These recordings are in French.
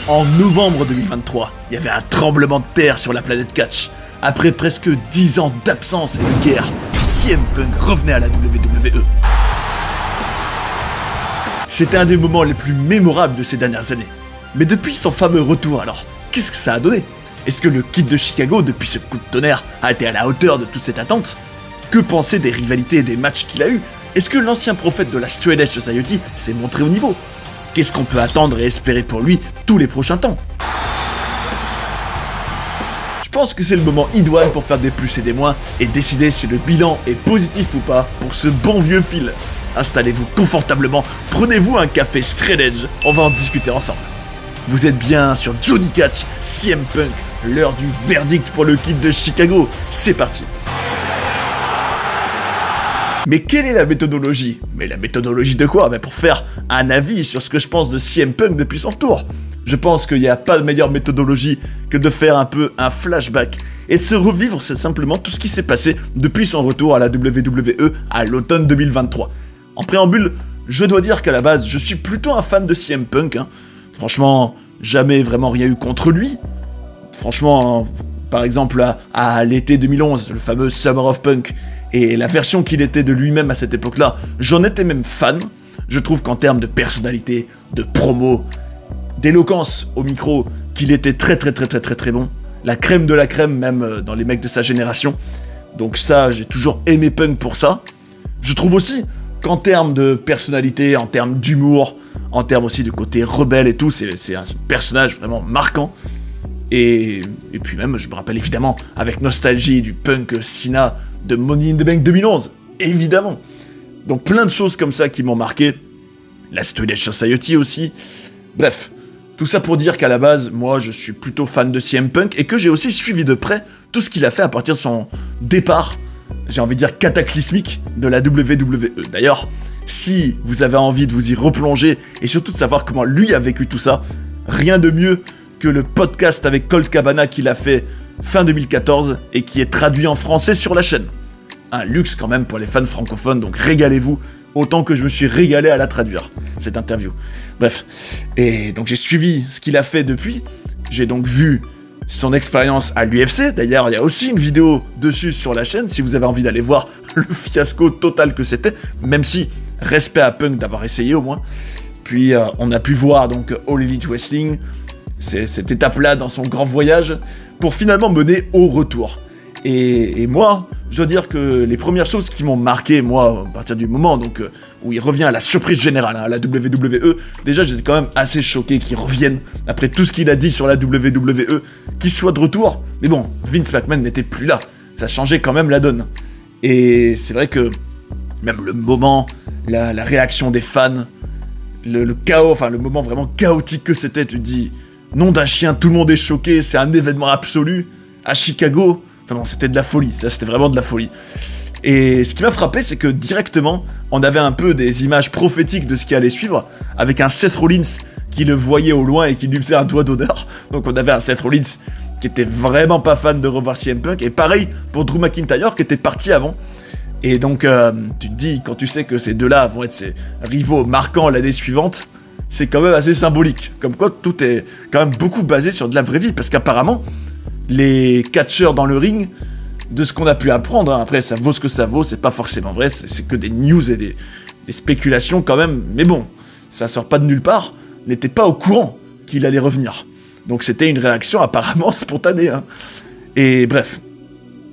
En novembre 2023, il y avait un tremblement de terre sur la planète Catch. Après presque 10 ans d'absence et de guerre, CM Punk revenait à la WWE. C'était un des moments les plus mémorables de ces dernières années. Mais depuis son fameux retour alors, qu'est-ce que ça a donné? Est-ce que le Kid de Chicago, depuis ce coup de tonnerre, a été à la hauteur de toute cette attente? Que penser des rivalités et des matchs qu'il a eu? Est-ce que l'ancien prophète de la Straight Edge Society s'est montré au niveau? Qu'est-ce qu'on peut attendre et espérer pour lui tous les prochains temps? Je pense que c'est le moment idoine pour faire des plus et des moins et décider si le bilan est positif ou pas pour ce bon vieux Phil. Installez-vous confortablement, prenez-vous un café Straight Edge, on va en discuter ensemble. Vous êtes bien sur Johnny Catch, CM Punk, l'heure du verdict pour le Kid de Chicago, c'est parti. Mais quelle est la méthodologie? Mais la méthodologie de quoi? Pour faire un avis sur ce que je pense de CM Punk depuis son retour. Je pense qu'il n'y a pas de meilleure méthodologie que de faire un peu un flashback et de se revivre simplement tout ce qui s'est passé depuis son retour à la WWE à l'automne 2023. En préambule, je dois dire qu'à la base, je suis plutôt un fan de CM Punk. Franchement, jamais vraiment rien eu contre lui. Franchement, par exemple, à l'été 2011, le fameux Summer of Punk, et la version qu'il était de lui-même à cette époque-là, j'en étais même fan. Je trouve qu'en termes de personnalité, de promo, d'éloquence au micro, qu'il était très bon. La crème de la crème, même dans les mecs de sa génération. Donc ça, j'ai toujours aimé Punk pour ça. Je trouve aussi qu'en termes de personnalité, en termes d'humour, en termes aussi de côté rebelle et tout, c'est un personnage vraiment marquant. Et puis même, je me rappelle évidemment, avec nostalgie, du Punk Cena de Money in the Bank 2011, évidemment. Donc plein de choses comme ça qui m'ont marqué. La Straight Edge Society aussi. Bref, tout ça pour dire qu'à la base, moi je suis plutôt fan de CM Punk et que j'ai aussi suivi de près tout ce qu'il a fait à partir de son départ, j'ai envie de dire cataclysmique, de la WWE. D'ailleurs, si vous avez envie de vous y replonger et surtout de savoir comment lui a vécu tout ça, rien de mieux que le podcast avec Colt Cabana qu'il a fait fin 2014 et qui est traduit en français sur la chaîne. Un luxe quand même pour les fans francophones, donc régalez-vous autant que je me suis régalé à la traduire, cette interview. Bref, et donc j'ai suivi ce qu'il a fait depuis, j'ai donc vu son expérience à l'UFC, d'ailleurs il y a aussi une vidéo dessus sur la chaîne si vous avez envie d'aller voir le fiasco total que c'était, même si, respect à Punk d'avoir essayé au moins. Puis on a pu voir donc All Elite Wrestling, c'est cette étape-là dans son grand voyage, pour finalement mener au retour. Et moi, je dois dire que les premières choses qui m'ont marqué, moi, à partir du moment donc, où il revient à la surprise générale, à la WWE, déjà j'étais quand même assez choqué qu'il revienne, après tout ce qu'il a dit sur la WWE, qu'il soit de retour. Mais bon, Vince McMahon n'était plus là, ça changeait quand même la donne. Et c'est vrai que même le moment, la réaction des fans, le chaos, enfin le moment vraiment chaotique que c'était, tu te dis, nom d'un chien, tout le monde est choqué, c'est un événement absolu, à Chicago. Enfin bon, c'était de la folie, ça c'était vraiment de la folie. Et ce qui m'a frappé, c'est que directement, on avait un peu des images prophétiques de ce qui allait suivre, avec un Seth Rollins qui le voyait au loin et qui lui faisait un doigt d'honneur. Donc on avait un Seth Rollins qui était vraiment pas fan de revoir CM Punk, et pareil pour Drew McIntyre qui était parti avant. Et donc tu te dis, quand tu sais que ces deux-là vont être ces rivaux marquants l'année suivante, c'est quand même assez symbolique. Comme quoi tout est quand même beaucoup basé sur de la vraie vie, parce qu'apparemment, les catcheurs dans le ring, de ce qu'on a pu apprendre, après ça vaut ce que ça vaut, c'est pas forcément vrai, c'est que des news et des spéculations quand même, mais bon, ça sort pas de nulle part, n'était pas au courant qu'il allait revenir. Donc c'était une réaction apparemment spontanée. Et bref,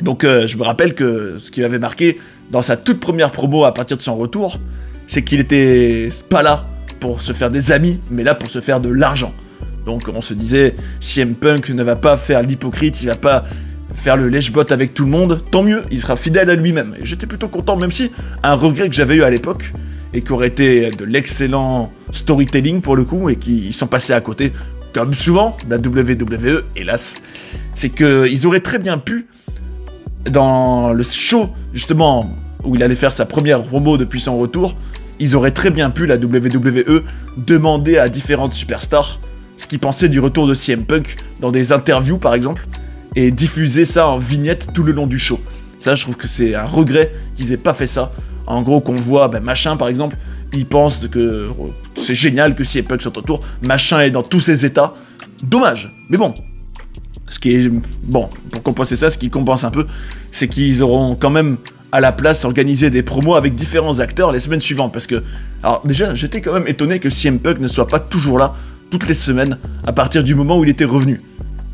donc je me rappelle que ce qui m'avait marqué dans sa toute première promo à partir de son retour, c'est qu'il était pas là pour se faire des amis, mais là pour se faire de l'argent. Donc on se disait, CM Punk ne va pas faire l'hypocrite, il va pas faire le lèche-botte avec tout le monde, tant mieux, il sera fidèle à lui-même. Et j'étais plutôt content, même si un regret que j'avais eu à l'époque, et qui aurait été de l'excellent storytelling pour le coup, et qui sont passés à côté, comme souvent, la WWE, hélas, c'est qu'ils auraient très bien pu, dans le show, justement, où il allait faire sa première promo depuis son retour, ils auraient très bien pu, la WWE, demander à différentes superstars ce qu'ils pensaient du retour de CM Punk dans des interviews par exemple, et diffuser ça en vignette tout le long du show. Ça, je trouve que c'est un regret qu'ils aient pas fait ça. En gros, qu'on voit, Machin par exemple, il pense que c'est génial que CM Punk soit autour, Machin est dans tous ses états, Dommage, mais bon. Ce qui est... Bon, pour compenser ça, ce qui compense un peu, c'est qu'ils auront quand même à la place organisé des promos avec différents acteurs les semaines suivantes. Parce que... Alors déjà, j'étais quand même étonné que CM Punk ne soit pas toujours là toutes les semaines à partir du moment où il était revenu.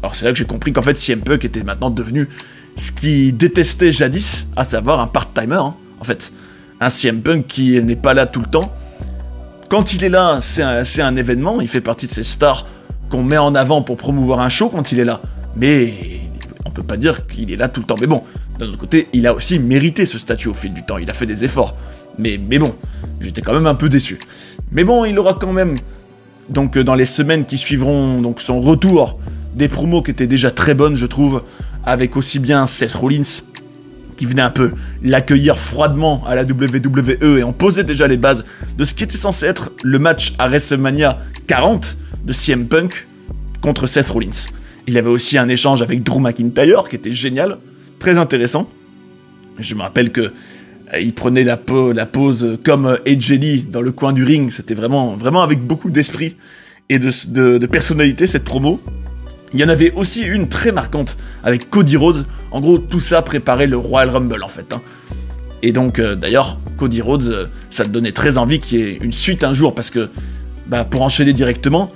Alors c'est là que j'ai compris qu'en fait CM Punk était maintenant devenu ce qu'il détestait jadis, à savoir un part-timer, hein, en fait. Un CM Punk qui n'est pas là tout le temps. Quand il est là, c'est un événement, il fait partie de ces stars qu'on met en avant pour promouvoir un show quand il est là. Mais on peut pas dire qu'il est là tout le temps. Mais bon, d'un autre côté, il a aussi mérité ce statut au fil du temps, il a fait des efforts. Mais bon, j'étais quand même un peu déçu. Mais bon, il aura quand même, donc dans les semaines qui suivront donc son retour, des promos qui étaient déjà très bonnes, je trouve, avec aussi bien Seth Rollins, qui venait un peu l'accueillir froidement à la WWE, et on posait déjà les bases de ce qui était censé être le match à WrestleMania 40 de CM Punk contre Seth Rollins. Il y avait aussi un échange avec Drew McIntyre qui était génial, très intéressant. Je me rappelle que il prenait la pose comme AJ Lee dans le coin du ring, c'était vraiment avec beaucoup d'esprit et de personnalité cette promo. Il y en avait aussi une très marquante avec Cody Rhodes. En gros, tout ça préparait le Royal Rumble en fait. Hein. Et donc, d'ailleurs, Cody Rhodes, ça te donnait très envie qu'il y ait une suite un jour parce que, pour enchaîner directement,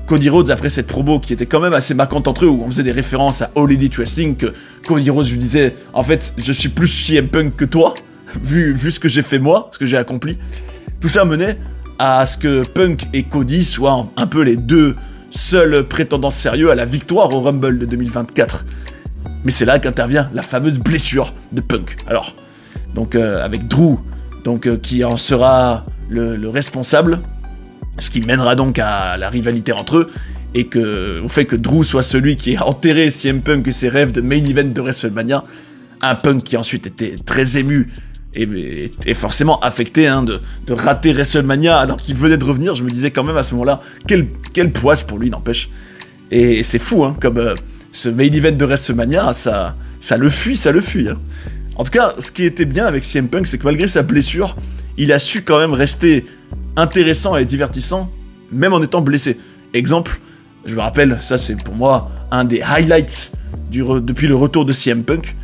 Cody Rhodes, après cette promo qui était quand même assez marquante entre eux, où on faisait des références à All Elite Wrestling, que Cody Rhodes lui disait, en fait, je suis plus CM Punk que toi, vu ce que j'ai fait moi, ce que j'ai accompli. Tout ça menait à ce que Punk et Cody soient un peu les deux seuls prétendants sérieux à la victoire au Rumble de 2024. Mais c'est là qu'intervient la fameuse blessure de Punk. Alors, donc avec Drew, qui en sera le responsable, ce qui mènera donc à la rivalité entre eux, et au fait que Drew soit celui qui a enterré CM Punk et ses rêves de main event de WrestleMania, un Punk qui ensuite était très ému et forcément affecté de rater WrestleMania alors qu'il venait de revenir. Je me disais quand même à ce moment-là, quelle poisse pour lui, n'empêche. Et c'est fou, hein, comme ce main event de WrestleMania, ça le fuit. Hein. En tout cas, ce qui était bien avec CM Punk, c'est que malgré sa blessure, il a su quand même rester intéressant et divertissant, même en étant blessé. Exemple, je me rappelle, ça c'est pour moi un des highlights depuis le retour de CM Punk.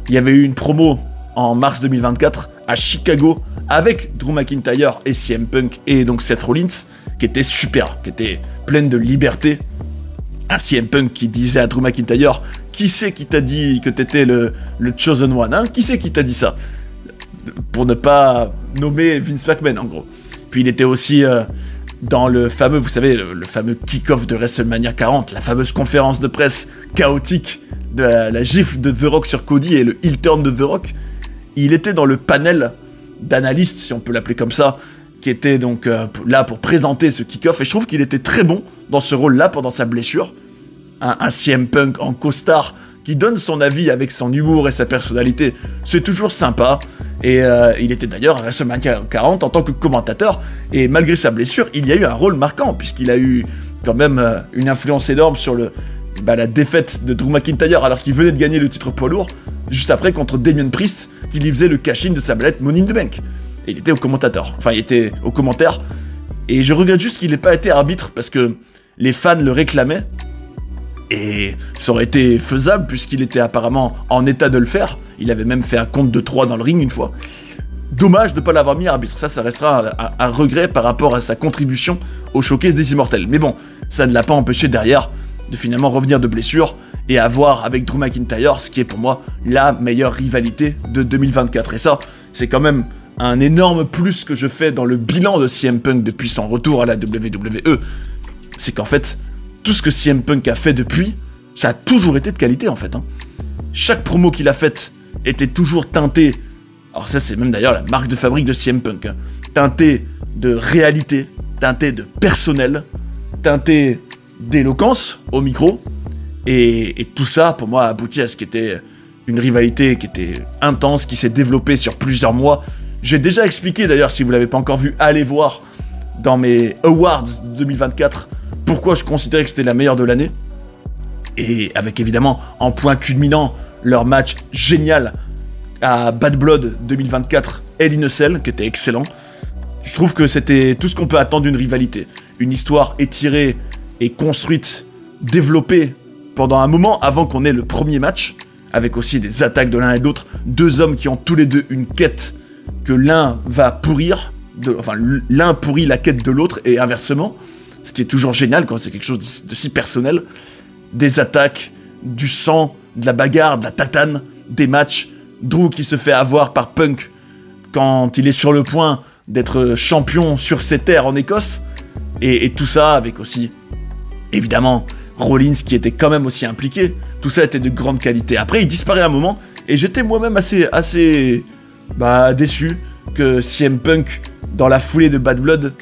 Il y avait eu une promo en mars 2024 à Chicago avec Drew McIntyre et CM Punk et donc Seth Rollins, qui était super, qui était pleine de liberté. Un CM Punk qui disait à Drew McIntyre, qui c'est qui t'a dit que t'étais le Chosen One, hein? Qui c'est qui t'a dit ça? Pour ne pas nommer Vince McMahon en gros. Puis il était aussi dans le fameux, vous savez, le fameux kick-off de WrestleMania 40, la fameuse conférence de presse chaotique de la gifle de The Rock sur Cody et le heel turn de The Rock. Il était dans le panel d'analystes, si on peut l'appeler comme ça, qui était donc là pour présenter ce kick-off, et je trouve qu'il était très bon dans ce rôle-là pendant sa blessure. Un CM Punk en costard qui donne son avis avec son humour et sa personnalité, c'est toujours sympa. Et il était d'ailleurs à WrestleMania 40 en tant que commentateur, et malgré sa blessure, il y a eu un rôle marquant, puisqu'il a eu quand même une influence énorme sur la défaite de Drew McIntyre, alors qu'il venait de gagner le titre poids lourd, juste après contre Damien Priest, qui lui faisait le cash-in de sa belette Money in the Bank. Et il était au commentateur, enfin il était au commentaire, et je regrette juste qu'il n'ait pas été arbitre, parce que les fans le réclamaient, et ça aurait été faisable puisqu'il était apparemment en état de le faire. Il avait même fait un compte de 3 dans le ring une fois. Dommage de ne pas l'avoir mis arbitre. Ça restera un regret par rapport à sa contribution au showcase des Immortels. Mais bon, ça ne l'a pas empêché derrière de finalement revenir de blessure et avoir avec Drew McIntyre ce qui est pour moi la meilleure rivalité de 2024. Et ça, c'est quand même un énorme plus que je fais dans le bilan de CM Punk depuis son retour à la WWE. C'est qu'en fait, tout ce que CM Punk a fait depuis, ça a toujours été de qualité en fait. Hein. Chaque promo qu'il a faite était toujours teintée, alors ça c'est même d'ailleurs la marque de fabrique de CM Punk, hein, teintée de réalité, teintée de personnel, teintée d'éloquence au micro, et tout ça pour moi a abouti à ce qui était une rivalité qui était intense, qui s'est développée sur plusieurs mois. J'ai déjà expliqué d'ailleurs, si vous l'avez pas encore vu, allez voir dans mes Awards de 2024, pourquoi je considérais que c'était la meilleure de l'année. Et avec évidemment en point culminant leur match génial à Bad Blood 2024 Hell in a Cell, qui était excellent. Je trouve que c'était tout ce qu'on peut attendre d'une rivalité. Une histoire étirée et construite développé pendant un moment avant qu'on ait le premier match, avec aussi des attaques de l'un et de l'autre, deux hommes qui ont tous les deux une quête que l'un va pourrir, enfin l'un pourrit la quête de l'autre et inversement, ce qui est toujours génial quand c'est quelque chose de si personnel, des attaques, du sang, de la bagarre, de la tatane, des matchs, Drew qui se fait avoir par Punk quand il est sur le point d'être champion sur ses terres en Écosse, et tout ça avec aussi, évidemment, Rollins qui était quand même aussi impliqué, tout ça était de grande qualité. Après il disparaît un moment, et j'étais moi-même assez déçu que CM Punk, dans la foulée de Bad Blood,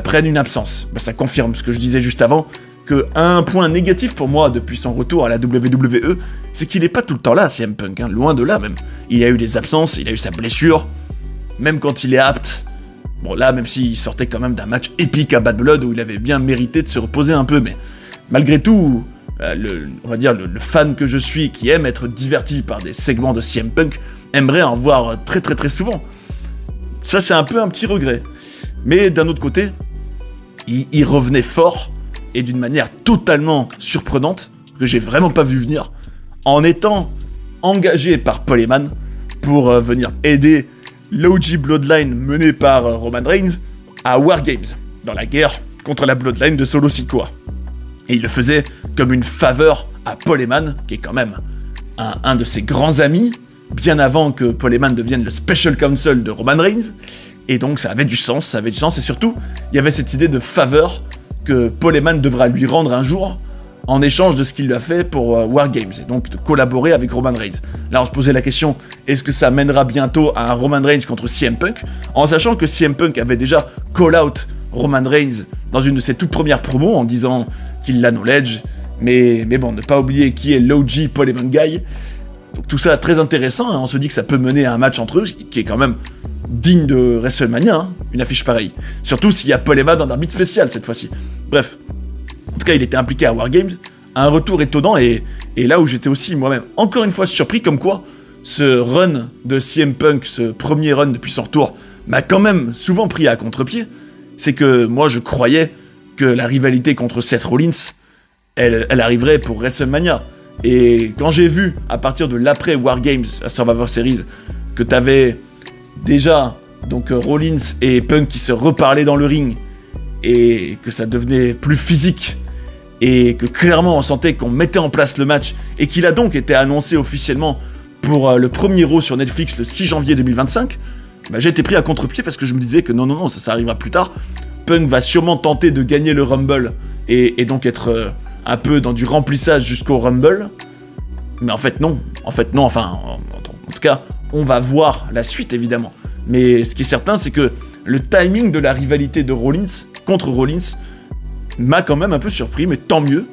prenne une absence. Ça confirme ce que je disais juste avant, que un point négatif pour moi depuis son retour à la WWE, c'est qu'il n'est pas tout le temps là, CM Punk, hein, loin de là même. Il a eu des absences, il a eu sa blessure, même quand il est apte. Bon là, même s'il sortait quand même d'un match épique à Bad Blood où il avait bien mérité de se reposer un peu, mais malgré tout, on va dire le fan que je suis, qui aime être diverti par des segments de CM Punk, aimerait en voir très très très souvent. Ça c'est un peu un petit regret. Mais d'un autre côté, il revenait fort, et d'une manière totalement surprenante, que j'ai vraiment pas vu venir, en étant engagé par Paul Heyman pour venir aider l'OG Bloodline menée par Roman Reigns à War Games, dans la guerre contre la Bloodline de Solo Sikoa. Et il le faisait comme une faveur à Paul Heyman, qui est quand même un de ses grands amis, bien avant que Paul Heyman devienne le Special Counsel de Roman Reigns, et donc ça avait du sens, et surtout, il y avait cette idée de faveur que Paul Heyman devra lui rendre un jour, en échange de ce qu'il lui a fait pour War Games, et donc de collaborer avec Roman Reigns. Là, on se posait la question, est-ce que ça mènera bientôt à un Roman Reigns contre CM Punk, en sachant que CM Punk avait déjà call-out Roman Reigns dans une de ses toutes premières promos, en disant qu'il l'acknowledge, mais bon, ne pas oublier qui est l'OG Paul Heyman Guy. Donc tout ça très intéressant, hein, on se dit que ça peut mener à un match entre eux, qui est quand même digne de WrestleMania, hein, une affiche pareille. Surtout s'il y a Paul Heyman dans un arbitre spécial cette fois-ci. Bref. En tout cas, il était impliqué à War Games, un retour étonnant, et là où j'étais aussi moi-même encore une fois surpris, comme quoi ce run de CM Punk, ce premier run depuis son retour, m'a quand même souvent pris à contre-pied, c'est que moi je croyais que la rivalité contre Seth Rollins, elle arriverait pour WrestleMania. Et quand j'ai vu, à partir de l'après War Games à Survivor Series, que t'avais déjà donc Rollins et Punk qui se reparlaient dans le ring, et que ça devenait plus physique, et que clairement on sentait qu'on mettait en place le match, et qu'il a donc été annoncé officiellement pour le premier Raw sur Netflix le 6 janvier 2025, j'ai été pris à contre-pied parce que je me disais que non, ça arrivera plus tard. Punk va sûrement tenter de gagner le Rumble, et donc être un peu dans du remplissage jusqu'au Rumble, mais en fait non, enfin, en tout cas, on va voir la suite évidemment. Mais ce qui est certain, c'est que le timing de la rivalité de Rollins contre Rollins m'a quand même un peu surpris, mais tant mieux.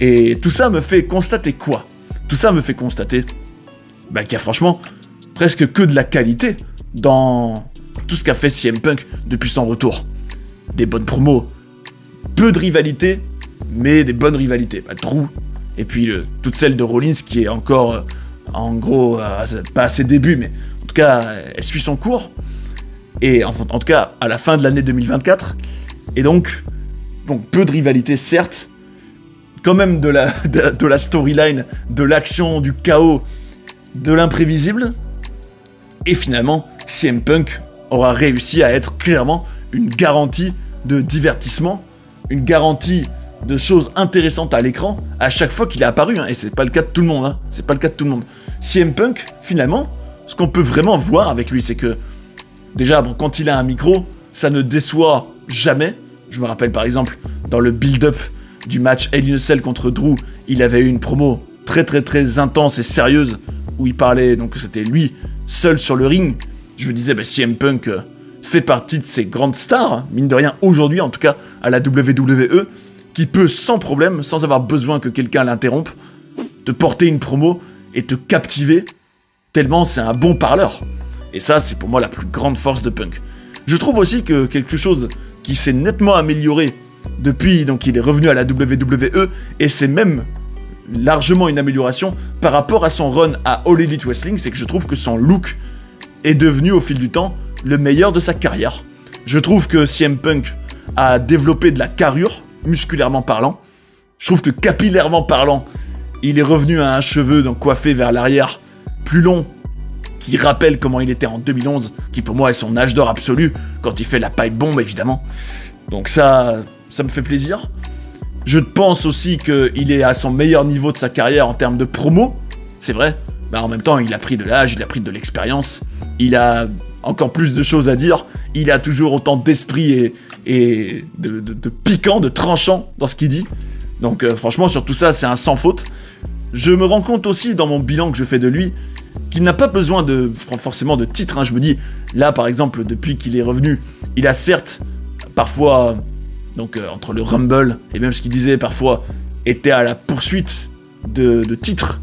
Et tout ça me fait constater quoi? Tout ça me fait constater qu'il y a franchement presque que de la qualité dans tout ce qu'a fait CM Punk depuis son retour. Des bonnes promos, peu de rivalité, mais des bonnes rivalités. Drew, et puis toute celle de Rollins qui est encore, en gros, pas à ses débuts, mais en tout cas, elle suit son cours. Et en tout cas, à la fin de l'année 2024. Et donc peu de rivalité, certes, quand même de la storyline, de l'action, du chaos, de l'imprévisible. Et finalement, CM Punk aura réussi à être clairement une garantie de divertissement, une garantie de choses intéressantes à l'écran à chaque fois qu'il est apparu, hein, et c'est pas le cas de tout le monde, hein, c'est pas le cas de tout le monde. CM Punk, finalement, ce qu'on peut vraiment voir avec lui, c'est que, déjà, quand il a un micro, ça ne déçoit jamais. Je me rappelle par exemple, dans le build-up du match Hell in a Cell contre Drew, il avait eu une promo très très très intense et sérieuse, où il parlait, donc c'était lui, seul sur le ring. Je me disais, CM Punk fait partie de ces grandes stars, hein, mine de rien, aujourd'hui en tout cas, à la WWE, qui peut sans problème, sans avoir besoin que quelqu'un l'interrompe, te porter une promo et te captiver, tellement c'est un bon parleur. Et ça, c'est pour moi la plus grande force de Punk. Je trouve aussi que quelque chose qui s'est nettement amélioré depuis qu'il est revenu à la WWE, et c'est même largement une amélioration par rapport à son run à All Elite Wrestling, c'est que je trouve que son look est devenu au fil du temps le meilleur de sa carrière. Je trouve que CM Punk a développé de la carrure, musculairement parlant, Je trouve que capillairement parlant, il est revenu à un cheveu donc coiffé vers l'arrière, plus long, qui rappelle comment il était en 2011, qui pour moi est son âge d'or absolu, quand il fait la pipe bombe évidemment. Donc ça me fait plaisir. Je pense aussi qu'il est à son meilleur niveau de sa carrière en termes de promo, c'est vrai. Bah en même temps, il a pris de l'âge, il a pris de l'expérience, il a encore plus de choses à dire, il a toujours autant d'esprit et de piquant, de tranchant dans ce qu'il dit. Donc franchement, sur tout ça, c'est un sans faute. Je me rends compte aussi dans mon bilan que je fais de lui qu'il n'a pas besoin forcément de titre. Hein. Je me dis, là par exemple, depuis qu'il est revenu, il a certes parfois, entre le Rumble et même ce qu'il disait parfois, était à la poursuite de titres.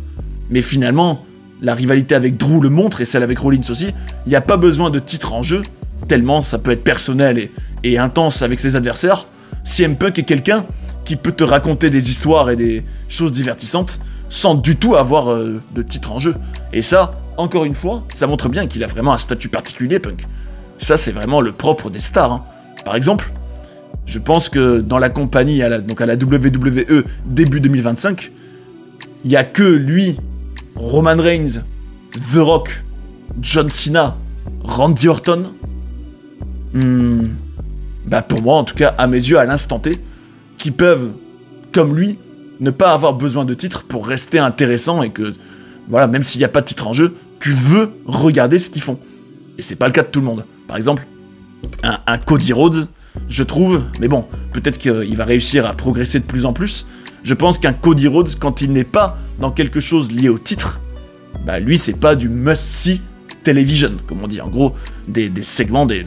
Mais finalement, la rivalité avec Drew le montre, et celle avec Rollins aussi, il n'y a pas besoin de titre en jeu, tellement ça peut être personnel et intense avec ses adversaires. CM Punk est quelqu'un qui peut te raconter des histoires et des choses divertissantes sans du tout avoir de titre en jeu. Et ça, encore une fois, ça montre bien qu'il a vraiment un statut particulier, Punk. Ça, c'est vraiment le propre des stars. Hein. Par exemple, je pense que dans la compagnie, à la WWE début 2025, il n'y a que lui, Roman Reigns, The Rock, John Cena, Randy Orton. Pour moi, en tout cas, à mes yeux, à l'instant T, qui peuvent, comme lui, ne pas avoir besoin de titre pour rester intéressant et que, voilà, même s'il n'y a pas de titre en jeu, tu veux regarder ce qu'ils font. Et c'est pas le cas de tout le monde. Par exemple, un Cody Rhodes, je trouve, mais bon, peut-être qu'il va réussir à progresser de plus en plus. Je pense qu'un Cody Rhodes, quand il n'est pas dans quelque chose lié au titre, lui, c'est pas du must-see television, comme on dit. En gros, des segments, des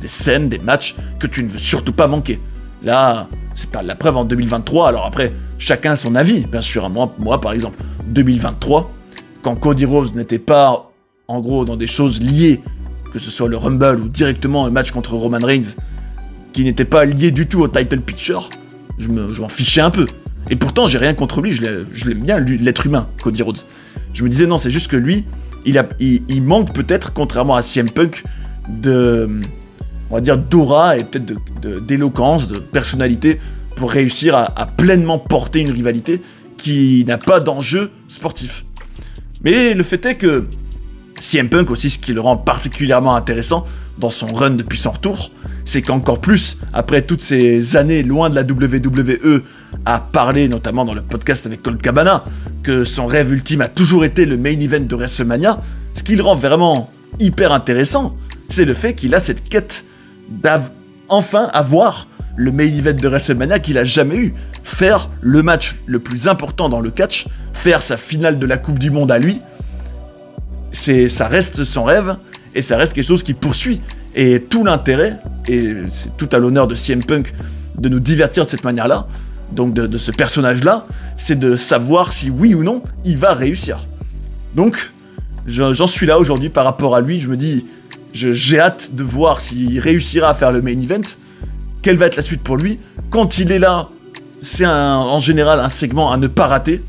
scènes, des matchs que tu ne veux surtout pas manquer. Là, c'est pas la preuve en 2023, alors après, chacun a son avis, bien sûr. Moi, par exemple, 2023, quand Cody Rhodes n'était pas, en gros, dans des choses liées, que ce soit le Rumble ou directement un match contre Roman Reigns, qui n'était pas lié du tout au title picture, je m'en fichais un peu. Et pourtant, j'ai rien contre lui, je l'aime bien, lui, l'être humain, Cody Rhodes. Je me disais, non, c'est juste que lui, il manque peut-être, contrairement à CM Punk, on va dire, d'aura et peut-être d'éloquence, de personnalité, pour réussir à pleinement porter une rivalité qui n'a pas d'enjeu sportif. Mais le fait est que CM Punk aussi, ce qui le rend particulièrement intéressant dans son run depuis son retour, c'est qu'encore plus, après toutes ces années loin de la WWE, à parler notamment dans le podcast avec Colt Cabana, que son rêve ultime a toujours été le main event de WrestleMania, ce qui le rend vraiment hyper intéressant, c'est le fait qu'il a cette quête d'enfin avoir le main event de WrestleMania qu'il a jamais eu. Faire le match le plus important dans le catch, faire sa finale de la Coupe du Monde à lui, ça reste son rêve, et ça reste quelque chose qui poursuit. Et tout l'intérêt, et c'est tout à l'honneur de CM Punk de nous divertir de cette manière-là, donc de ce personnage-là, c'est de savoir si oui ou non il va réussir. Donc, j'en suis là aujourd'hui par rapport à lui, je me dis, j'ai hâte de voir s'il réussira à faire le main event, quelle va être la suite pour lui. Quand il est là, c'est en général un segment à ne pas rater,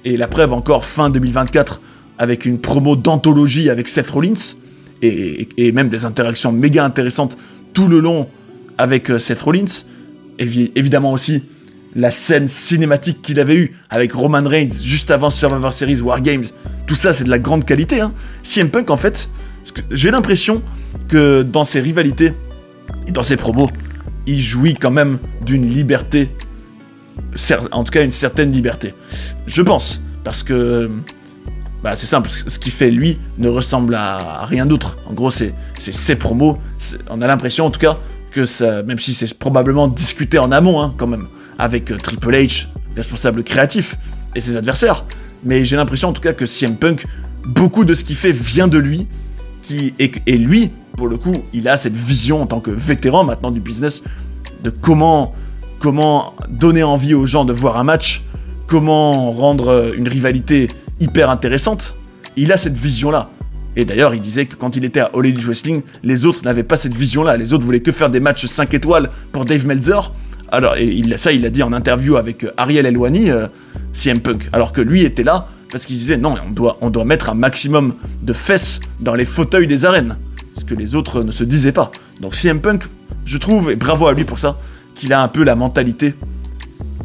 et la preuve encore fin 2024 avec une promo d'anthologie avec Seth Rollins, et même des interactions méga intéressantes tout le long avec Seth Rollins. Évidemment aussi la scène cinématique qu'il avait eue avec Roman Reigns juste avant Survivor Series War Games. Tout ça, c'est de la grande qualité. Hein. CM Punk, en fait, j'ai l'impression que dans ses rivalités et dans ses promos, il jouit quand même d'une liberté, en tout cas une certaine liberté. Je pense, parce que c'est simple, ce qu'il fait lui ne ressemble à rien d'autre. En gros, c'est ses promos. On a l'impression en tout cas que ça, même si c'est probablement discuté en amont, hein, quand même, avec Triple H, responsable créatif, et ses adversaires. Mais j'ai l'impression en tout cas que CM Punk, beaucoup de ce qu'il fait vient de lui. Et lui, pour le coup, il a cette vision en tant que vétéran maintenant du business de comment donner envie aux gens de voir un match, comment rendre une rivalité hyper intéressante. Il a cette vision-là. Et d'ailleurs, il disait que quand il était à All Elite Wrestling, les autres n'avaient pas cette vision-là. Les autres voulaient que faire des matchs 5 étoiles pour Dave Meltzer. Alors, il l'a dit en interview avec Ariel Helwani, CM Punk. Alors que lui était là parce qu'il disait non, on doit mettre un maximum de fesses dans les fauteuils des arènes. Ce que les autres ne se disaient pas. Donc CM Punk, je trouve, et bravo à lui pour ça, qu'il a un peu la mentalité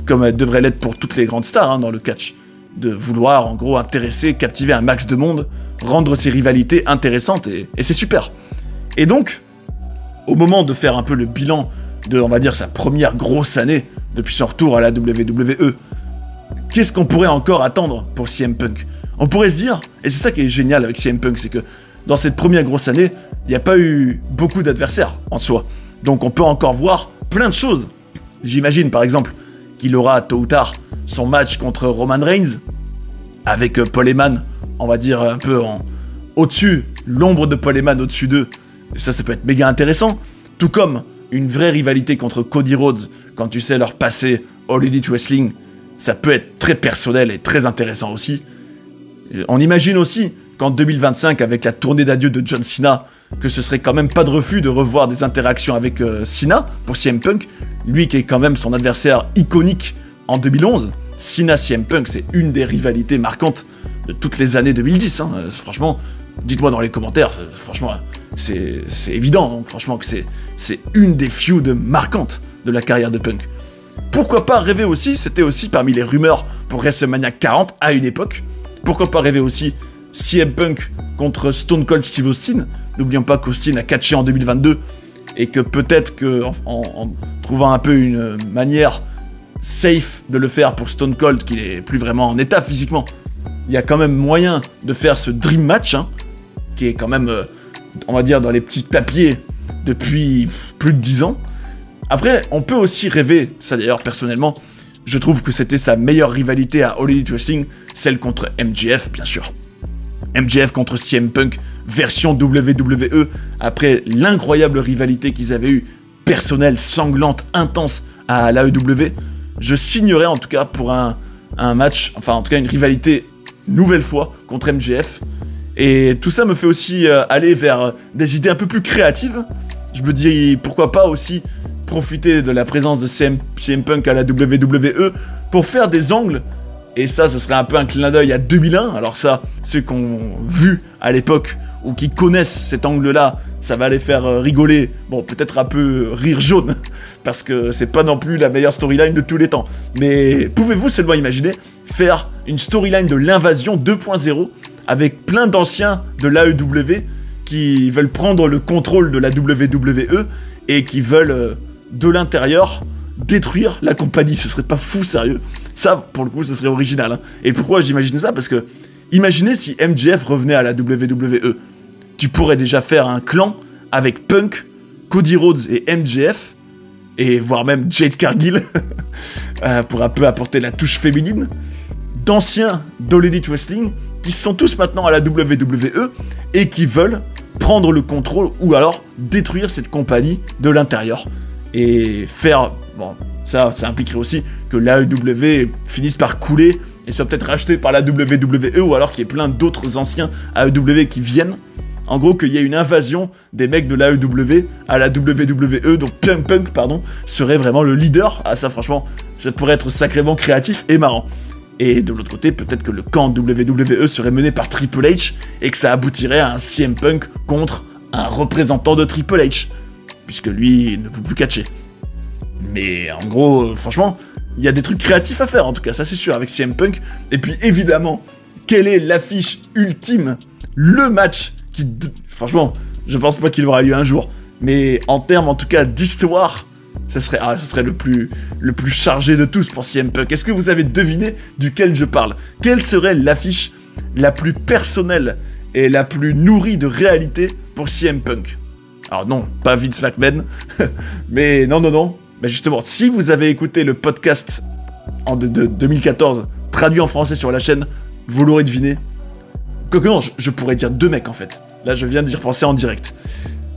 comme elle devrait l'être pour toutes les grandes stars hein, dans le catch. De vouloir, en gros, intéresser, captiver un max de monde, rendre ses rivalités intéressantes, et c'est super. Et donc, au moment de faire un peu le bilan de, on va dire, sa première grosse année depuis son retour à la WWE, qu'est-ce qu'on pourrait encore attendre pour CM Punk? On pourrait se dire, et c'est ça qui est génial avec CM Punk, c'est que dans cette première grosse année, il n'y a pas eu beaucoup d'adversaires en soi. Donc on peut encore voir plein de choses. J'imagine par exemple qu'il aura tôt ou tard son match contre Roman Reigns, avec Paul Heyman, on va dire un peu au-dessus, l'ombre de Paul Heyman au-dessus d'eux. Et ça peut être méga intéressant. Tout comme une vraie rivalité contre Cody Rhodes, quand tu sais leur passé All Elite Wrestling, ça peut être très personnel et très intéressant aussi. On imagine aussi qu'en 2025, avec la tournée d'adieu de John Cena, que ce serait quand même pas de refus de revoir des interactions avec Cena pour CM Punk, lui qui est quand même son adversaire iconique en 2011. Cena-CM Punk, c'est une des rivalités marquantes de toutes les années 2010. Hein. Franchement, dites-moi dans les commentaires, franchement, c'est évident, donc franchement que c'est une des feuds marquantes de la carrière de Punk. Pourquoi pas rêver aussi, c'était aussi parmi les rumeurs pour WrestleMania 40 à une époque, pourquoi pas rêver aussi CM Punk contre Stone Cold Steve Austin. N'oublions pas qu'Austin a catché en 2022 et que peut-être en trouvant un peu une manière safe de le faire pour Stone Cold, qui n'est plus vraiment en état physiquement, il y a quand même moyen de faire ce dream match, hein, qui est quand même, on va dire, dans les petits papiers depuis plus de 10 ans. Après, on peut aussi rêver, ça d'ailleurs personnellement, je trouve que c'était sa meilleure rivalité à All Elite Wrestling, celle contre MJF, bien sûr. MJF contre CM Punk, version WWE, après l'incroyable rivalité qu'ils avaient eue, personnelle, sanglante, intense à l'AEW, je signerais en tout cas pour un match, enfin en tout cas une rivalité nouvelle fois contre MJF. Et tout ça me fait aussi aller vers des idées un peu plus créatives. Je me dis pourquoi pas aussi profiter de la présence de CM Punk à la WWE pour faire des angles. Et ça serait un peu un clin d'œil à 2001. Alors ça, ceux qui ont vu à l'époque ou qui connaissent cet angle-là, ça va les faire rigoler. Bon, peut-être un peu rire jaune, parce que c'est pas non plus la meilleure storyline de tous les temps. Mais pouvez-vous seulement imaginer faire une storyline de l'invasion 2.0 avec plein d'anciens de l'AEW qui veulent prendre le contrôle de la WWE et qui veulent, de l'intérieur, détruire la compagnie? Ce serait pas fou, sérieux? Ça, pour le coup, ce serait original. Hein. Et pourquoi j'imagine ça? Parce que, imaginez si MJF revenait à la WWE. Tu pourrais déjà faire un clan avec Punk, Cody Rhodes et MJF, et voire même Jade Cargill, pour un peu apporter la touche féminine, d'anciens d'All Elite Wrestling, qui sont tous maintenant à la WWE, et qui veulent prendre le contrôle, ou alors détruire cette compagnie de l'intérieur. Et faire... Bon, ça impliquerait aussi que l'AEW finisse par couler et soit peut-être racheté par la WWE, ou alors qu'il y ait plein d'autres anciens AEW qui viennent. En gros, qu'il y ait une invasion des mecs de l'AEW à la WWE, donc Punk, serait vraiment le leader. Ah ça franchement, ça pourrait être sacrément créatif et marrant. Et de l'autre côté, peut-être que le camp WWE serait mené par Triple H et que ça aboutirait à un CM Punk contre un représentant de Triple H, puisque lui ne peut plus catcher. Mais en gros, franchement, il y a des trucs créatifs à faire, en tout cas, ça c'est sûr, avec CM Punk. Et puis évidemment, quelle est l'affiche ultime? Le match qui... Franchement, je pense pas qu'il aura lieu un jour. Mais en termes, en tout cas, d'histoire, ce serait le plus chargé de tous pour CM Punk. Est-ce que vous avez deviné duquel je parle? Quelle serait l'affiche la plus personnelle et la plus nourrie de réalité pour CM Punk? Alors non, pas Vince McMahon, mais non. Mais justement, si vous avez écouté le podcast de 2014, traduit en français sur la chaîne, vous l'aurez deviné. Quoique non, je pourrais dire deux mecs en fait. Là, je viens d'y repenser en direct.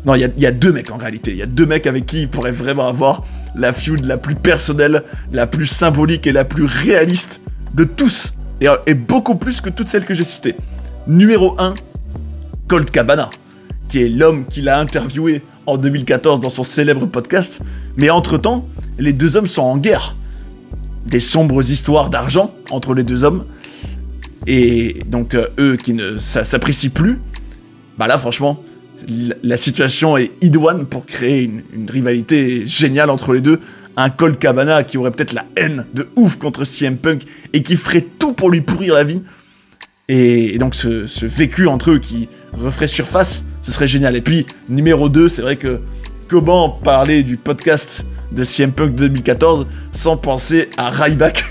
Non, il y a deux mecs en réalité. Il y a deux mecs avec qui il pourrait vraiment avoir la feud la plus personnelle, la plus symbolique et la plus réaliste de tous. Et beaucoup plus que toutes celles que j'ai citées. Numéro 1, Colt Cabana, qui est l'homme qu'il a interviewé en 2014 dans son célèbre podcast. Mais entre-temps, les deux hommes sont en guerre. Des sombres histoires d'argent entre les deux hommes. Et donc, eux qui ne s'apprécient plus, bah là, franchement, la situation est idoine pour créer une rivalité géniale entre les deux. Un Colt Cabana qui aurait peut-être la haine de ouf contre CM Punk et qui ferait tout pour lui pourrir la vie. Et donc ce vécu entre eux qui referait surface, ce serait génial. Et puis, numéro 2, c'est vrai que comment parler du podcast de CM Punk 2014 sans penser à Ryback.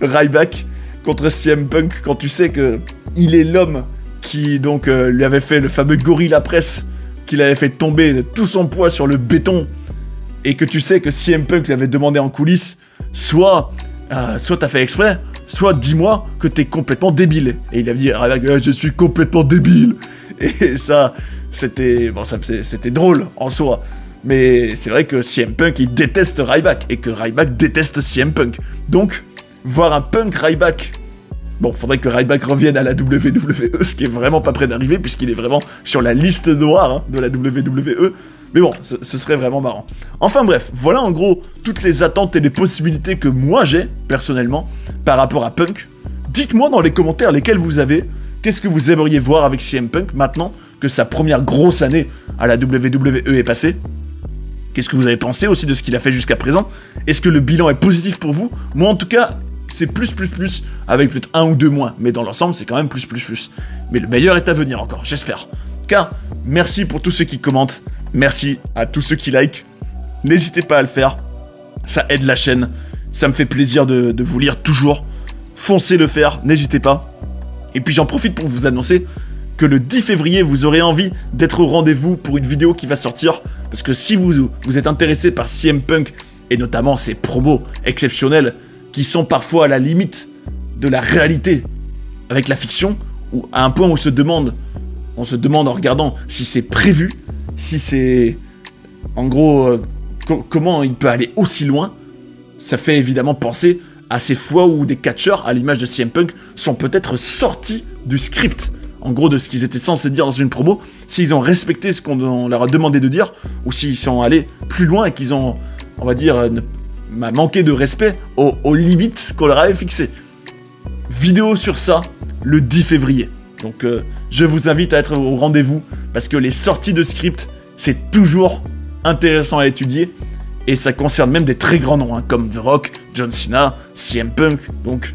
Ryback contre CM Punk, quand tu sais que il est l'homme qui donc lui avait fait le fameux Gorilla Press, qu'il avait fait tomber de tout son poids sur le béton, et que tu sais que CM Punk lui avait demandé en coulisses, soit t'as fait exprès, soit dis-moi que t'es complètement débile. Et il a dit, je suis complètement débile. Et ça, c'était drôle en soi. Mais c'est vrai que CM Punk, il déteste Ryback, et que Ryback déteste CM Punk. Donc, voir un Punk Ryback... Bon, faudrait que Ryback revienne à la WWE, ce qui est vraiment pas près d'arriver, puisqu'il est vraiment sur la liste noire de la WWE. Mais bon, ce serait vraiment marrant. Enfin bref, voilà en gros toutes les attentes et les possibilités que moi j'ai, personnellement, par rapport à Punk. Dites-moi dans les commentaires lesquels vous avez. Qu'est-ce que vous aimeriez voir avec CM Punk maintenant que sa première grosse année à la WWE est passée? Qu'est-ce que vous avez pensé aussi de ce qu'il a fait jusqu'à présent? Est-ce que le bilan est positif pour vous? Moi en tout cas, c'est plus, avec peut-être 1 ou 2 moins. Mais dans l'ensemble, c'est quand même plus. Mais le meilleur est à venir encore, j'espère. Car, merci pour tous ceux qui commentent. Merci à tous ceux qui like. N'hésitez pas à le faire. Ça aide la chaîne. Ça me fait plaisir de vous lire toujours. Foncez le faire, n'hésitez pas. Et puis j'en profite pour vous annoncer que le 10 février, vous aurez envie d'être au rendez-vous pour une vidéo qui va sortir. Parce que si vous êtes intéressé par CM Punk, et notamment ses promos exceptionnels, qui sont parfois à la limite de la réalité avec la fiction, ou à un point où on se demande en regardant si c'est prévu, si c'est... En gros, comment il peut aller aussi loin. Ça fait évidemment penser à ces fois où des catcheurs, à l'image de CM Punk, sont peut-être sortis du script. En gros, de ce qu'ils étaient censés dire dans une promo, s'ils ont respecté ce qu'on leur a demandé de dire, ou s'ils sont allés plus loin et qu'ils ont, on va dire... m'a manqué de respect aux limites qu'on leur avait fixées. Vidéo sur ça, le 10 février. Donc je vous invite à être au rendez-vous, parce que les sorties de script, c'est toujours intéressant à étudier, et ça concerne même des très grands noms, comme The Rock, John Cena, CM Punk, donc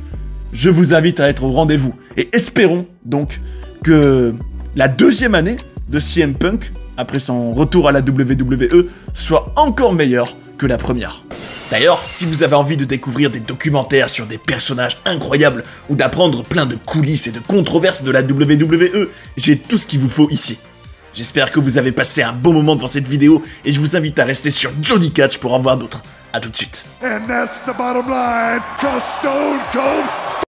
je vous invite à être au rendez-vous. Et espérons donc que la deuxième année de CM Punk, après son retour à la WWE, soit encore meilleure que la première. D'ailleurs, si vous avez envie de découvrir des documentaires sur des personnages incroyables ou d'apprendre plein de coulisses et de controverses de la WWE, j'ai tout ce qu'il vous faut ici. J'espère que vous avez passé un bon moment devant cette vidéo et je vous invite à rester sur Johnny Catch pour en voir d'autres. A tout de suite.